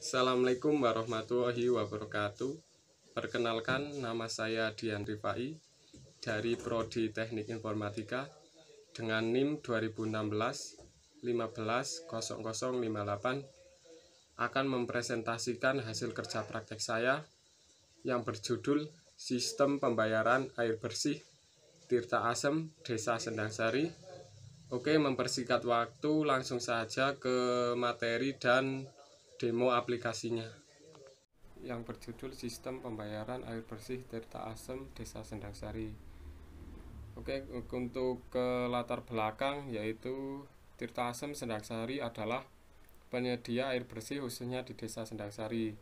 Assalamualaikum warahmatullahi wabarakatuh. Perkenalkan, nama saya Dian Rifai dari Prodi Teknik Informatika dengan NIM 2016 150058 akan mempresentasikan hasil kerja praktek saya yang berjudul Sistem Pembayaran Air Bersih Tirta Asem Desa Sendangsari. Oke, mempersingkat waktu, langsung saja ke materi dan demo aplikasinya yang berjudul Sistem Pembayaran Air Bersih Tirta Asem Desa Sendangsari. Oke, untuk ke latar belakang, yaitu Tirta Asem Sendangsari adalah penyedia air bersih khususnya di Desa Sendangsari.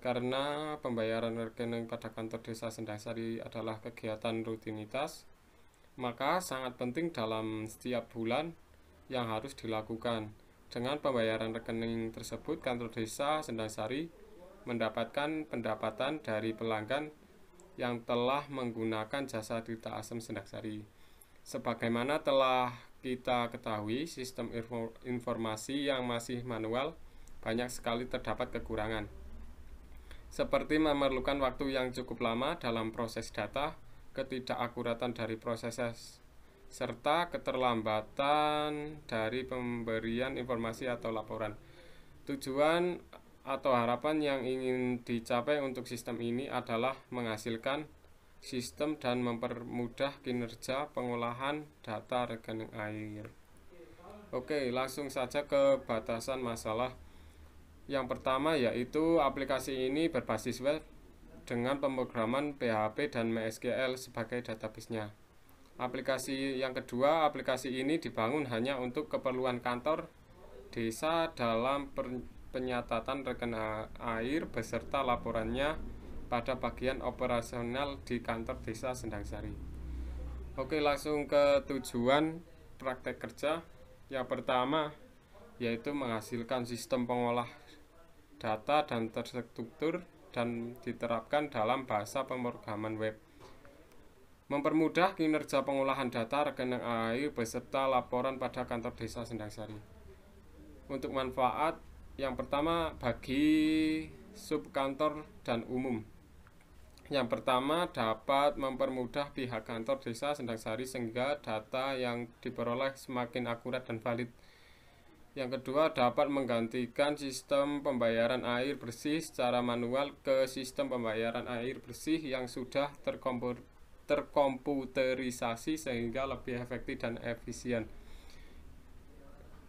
Karena pembayaran rekening pada kantor Desa Sendangsari adalah kegiatan rutinitas, maka sangat penting dalam setiap bulan yang harus dilakukan. Dengan pembayaran rekening tersebut, kantor Desa Sendangsari mendapatkan pendapatan dari pelanggan yang telah menggunakan jasa Tirta Asem Sendangsari. Sebagaimana telah kita ketahui, sistem informasi yang masih manual banyak sekali terdapat kekurangan, seperti memerlukan waktu yang cukup lama dalam proses data, ketidakakuratan dari proses, serta keterlambatan dari pemberian informasi atau laporan. Tujuan atau harapan yang ingin dicapai untuk sistem ini adalah menghasilkan sistem dan mempermudah kinerja pengolahan data rekening air. Oke, langsung saja ke batasan masalah. Yang pertama yaitu aplikasi ini berbasis web dengan pemrograman PHP dan MySQL sebagai database-nya. Aplikasi yang kedua, aplikasi ini dibangun hanya untuk keperluan kantor desa dalam penyatatan rekening air beserta laporannya pada bagian operasional di kantor Desa Sendangsari. Oke, langsung ke tujuan praktek kerja. Yang pertama yaitu menghasilkan sistem pengolah data dan terstruktur dan diterapkan dalam bahasa pemrograman web. Mempermudah kinerja pengolahan data rekening air beserta laporan pada kantor Desa Sendangsari. Untuk manfaat, yang pertama bagi subkantor dan umum. Yang pertama, dapat mempermudah pihak kantor Desa Sendangsari sehingga data yang diperoleh semakin akurat dan valid. Yang kedua, dapat menggantikan sistem pembayaran air bersih secara manual ke sistem pembayaran air bersih yang sudah terkomputerisasi sehingga lebih efektif dan efisien.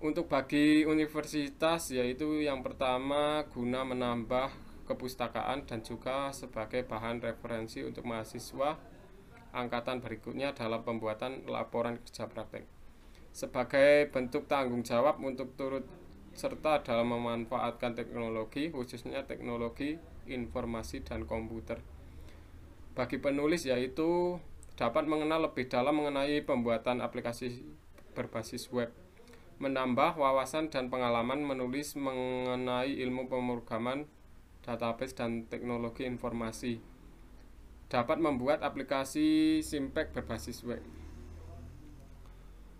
Untuk bagi universitas, yaitu yang pertama guna menambah kepustakaan dan juga sebagai bahan referensi untuk mahasiswa angkatan berikutnya dalam pembuatan laporan kerja praktek, sebagai bentuk tanggung jawab untuk turut serta dalam memanfaatkan teknologi, khususnya teknologi informasi dan komputer. Bagi penulis, yaitu dapat mengenal lebih dalam mengenai pembuatan aplikasi berbasis web, menambah wawasan dan pengalaman menulis mengenai ilmu pemrograman, database, dan teknologi informasi. Dapat membuat aplikasi Simpek berbasis web.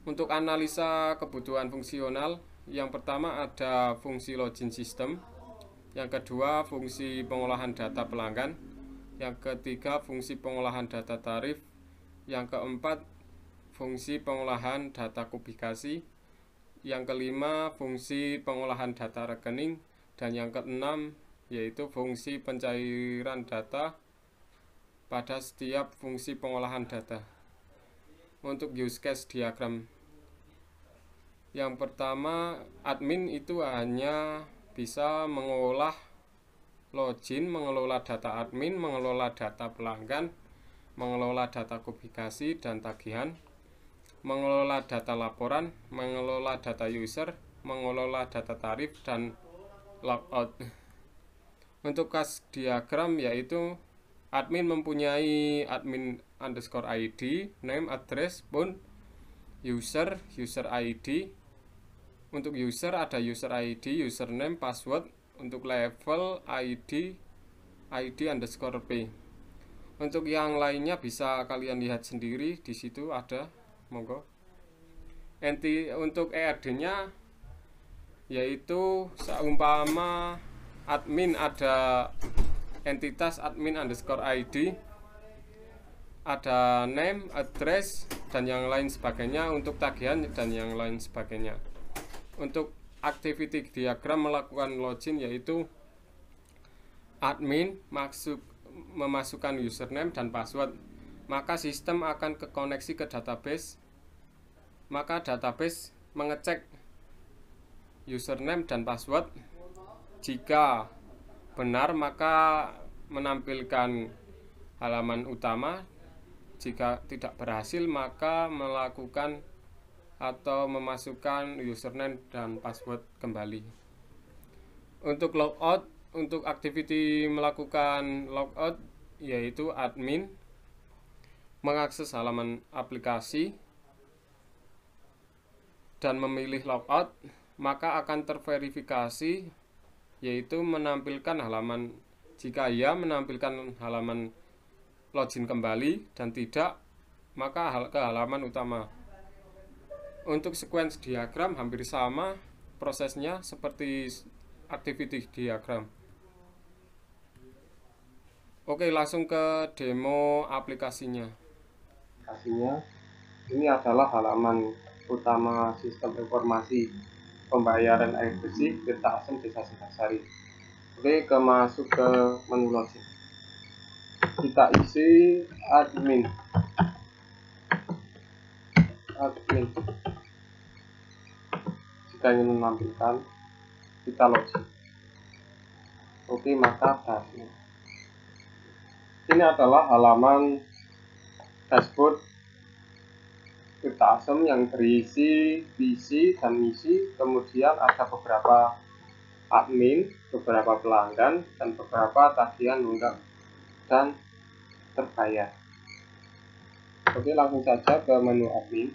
Untuk analisa kebutuhan fungsional, yang pertama ada fungsi login system, yang kedua fungsi pengolahan data pelanggan, yang ketiga fungsi pengolahan data tarif, yang keempat fungsi pengolahan data kubikasi, yang kelima fungsi pengolahan data rekening, dan yang keenam yaitu fungsi pencairan data pada setiap fungsi pengolahan data. Untuk use case diagram, yang pertama, admin itu hanya bisa mengolah login, mengelola data admin, mengelola data pelanggan, mengelola data kubikasi dan tagihan, mengelola data laporan, mengelola data user, mengelola data tarif, dan logout. Untuk case diagram, yaitu admin mempunyai admin_id, name, address, phone, user ID. Untuk user ada user ID, username, password. Untuk level ID_P. Untuk yang lainnya bisa kalian lihat sendiri, di situ ada, monggo. Untuk ERD-nya yaitu seumpama admin ada entitas admin underscore ID, ada name, address, dan yang lain sebagainya untuk tagihan dan yang lain sebagainya. Untuk activity diagram melakukan login, yaitu admin memasukkan username dan password, maka sistem akan kekoneksi ke database, maka database mengecek username dan password. Jika benar maka menampilkan halaman utama, jika tidak berhasil maka melakukan atau memasukkan username dan password kembali. Untuk logout, untuk activity melakukan logout, yaitu admin mengakses halaman aplikasi dan memilih logout, maka akan terverifikasi, yaitu menampilkan halaman, jika ya menampilkan halaman login kembali, dan tidak maka ke halaman utama. Untuk sequence diagram hampir sama prosesnya seperti activity diagram. Oke, langsung ke demo aplikasinya. Ini adalah halaman utama sistem informasi pembayaran air bersih Tirta Asem Desa Sendang-Sari. Oke, masuk ke menu login. Kita isi admin. Jika ingin menampilkan, kita login. Oke, maka dashboard. Ini adalah halaman dashboard Tirta Asem yang berisi visi dan misi, kemudian ada beberapa admin, beberapa pelanggan, dan beberapa tagihan nunggak dan terbayar. Oke, langsung saja ke menu admin.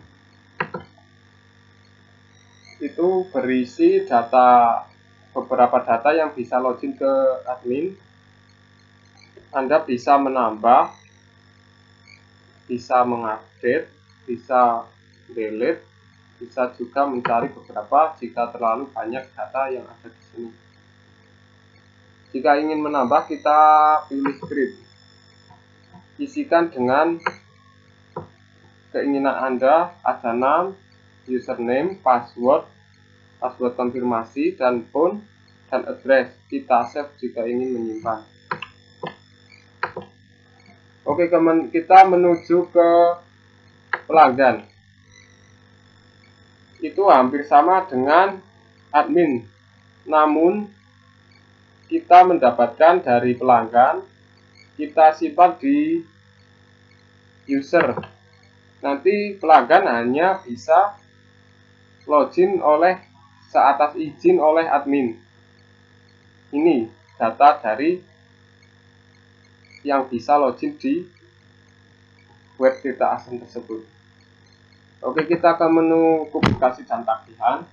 Itu berisi data, beberapa data yang bisa login ke admin. Anda bisa menambah, bisa mengupdate, bisa delete, bisa juga mencari beberapa jika terlalu banyak data yang ada di sini. Jika ingin menambah, kita pilih script. Isikan dengan keinginan Anda, ada nama, username, password konfirmasi, dan phone dan address. Kita save jika ingin menyimpan. Oke, kita menuju ke pelanggan. Itu hampir sama dengan admin, namun kita mendapatkan dari pelanggan, kita simpan di user. Nanti pelanggan hanya bisa login seatas izin oleh admin. Ini data dari yang bisa login di web Tirta Asem tersebut. Oke, kita ke menu publikasi dan tagihan.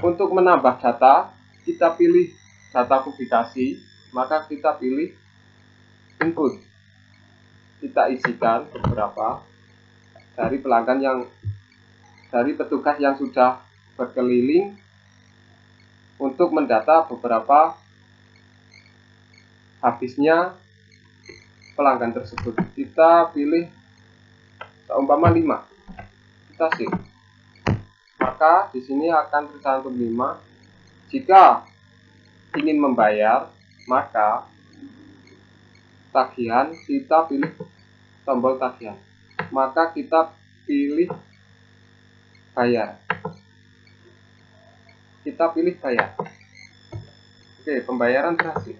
Untuk menambah data, kita pilih data publikasi, maka kita pilih input. Kita isikan beberapa dari pelanggan dari petugas yang sudah berkeliling untuk mendata beberapa habisnya pelanggan tersebut. Kita pilih seumpama 5. Kita save. Maka di sini akan tercantum 5. Jika ingin membayar, maka tagihan, kita pilih tombol tagihan. Maka kita pilih bayar. Kita pilih bayar. Oke, pembayaran berhasil.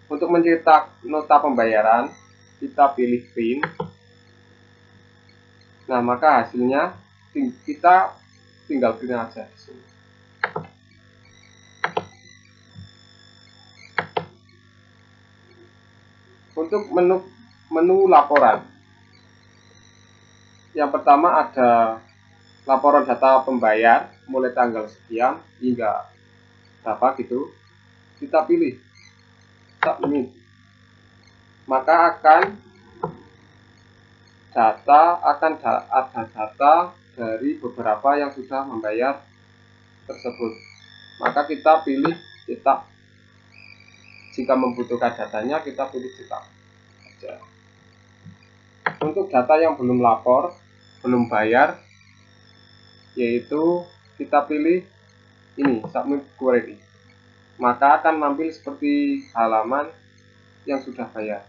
Untuk mencetak nota pembayaran, kita pilih print. Nah, maka hasilnya kita tinggal print aja di sini. Untuk menu laporan, yang pertama ada laporan data pembayar mulai tanggal sekian hingga berapa gitu. Kita pilih submit, maka akan ada data dari beberapa yang sudah membayar tersebut. Maka kita pilih cetak. Jika membutuhkan datanya, kita pilih cetak saja. Untuk data yang belum lapor, belum bayar, yaitu kita pilih ini, submit query. Maka akan tampil seperti halaman yang sudah bayar.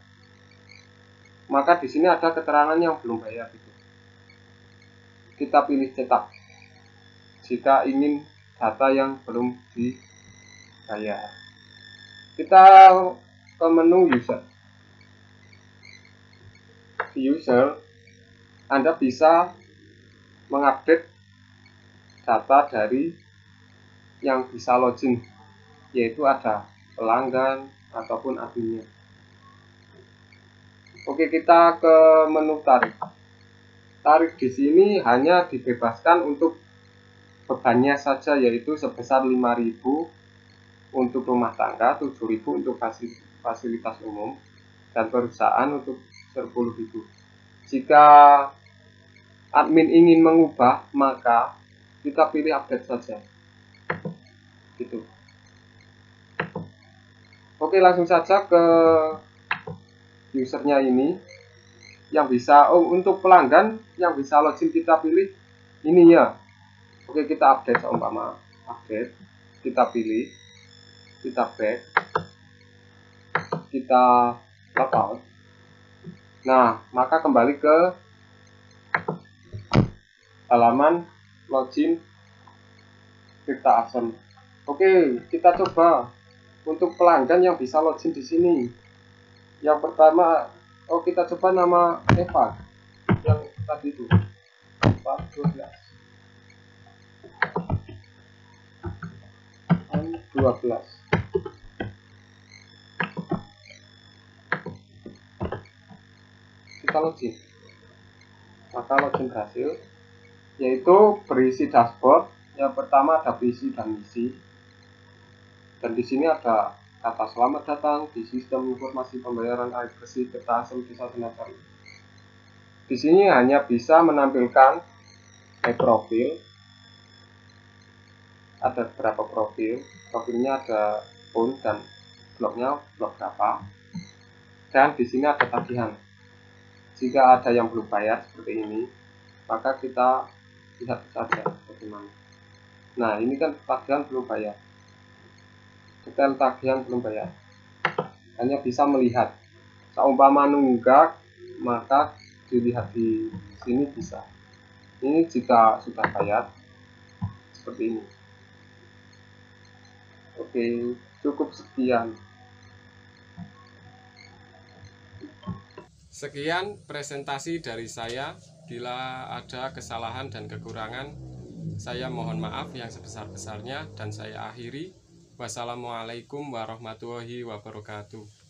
Maka di sini ada keterangan yang belum bayar. Kita pilih cetak jika ingin data yang belum dibayar. Kita ke menu user. Di user, Anda bisa mengupdate data dari yang bisa login, yaitu ada pelanggan ataupun adminnya. Oke, kita ke menu tarif. Tarif di sini hanya dibebaskan untuk bebannya saja, yaitu sebesar 5.000 untuk rumah tangga, 7.000 untuk fasilitas umum, dan perusahaan untuk 10.000. Jika admin ingin mengubah, maka kita pilih update saja. Gitu. Oke, langsung saja ke usernya ini. Yang bisa, untuk pelanggan yang bisa login kita pilih ini ya. Oke, kita update seumpama update, kita pilih, kita back, kita logout. Nah, maka kembali ke halaman login Tirta Asem. Oke, kita coba untuk pelanggan yang bisa login di sini. Yang pertama, kita coba nama Eva yang tadi itu, Eva 12. Kita login. Maka login berhasil, yaitu berisi dashboard. Yang pertama ada visi dan misi, dan di sini ada kata selamat datang di sistem informasi pembayaran air bersih Tirta Asem Desa Sendang-Sari. Di sini hanya bisa menampilkan profil. Ada beberapa profil, profilnya ada phone dan blognya blog berapa, dan di sini ada tagihan. Jika ada yang belum bayar seperti ini, maka kita lihat saja bagaimana. Nah, ini kan tagihan belum bayar, detail tagihan belum bayar, hanya bisa melihat. Seumpama nunggak, maka dilihat di sini bisa. Ini jika sudah bayar seperti ini. Oke, cukup sekian. Sekian presentasi dari saya. Bila ada kesalahan dan kekurangan, saya mohon maaf yang sebesar-besarnya, dan saya akhiri. Wassalamualaikum warahmatullahi wabarakatuh.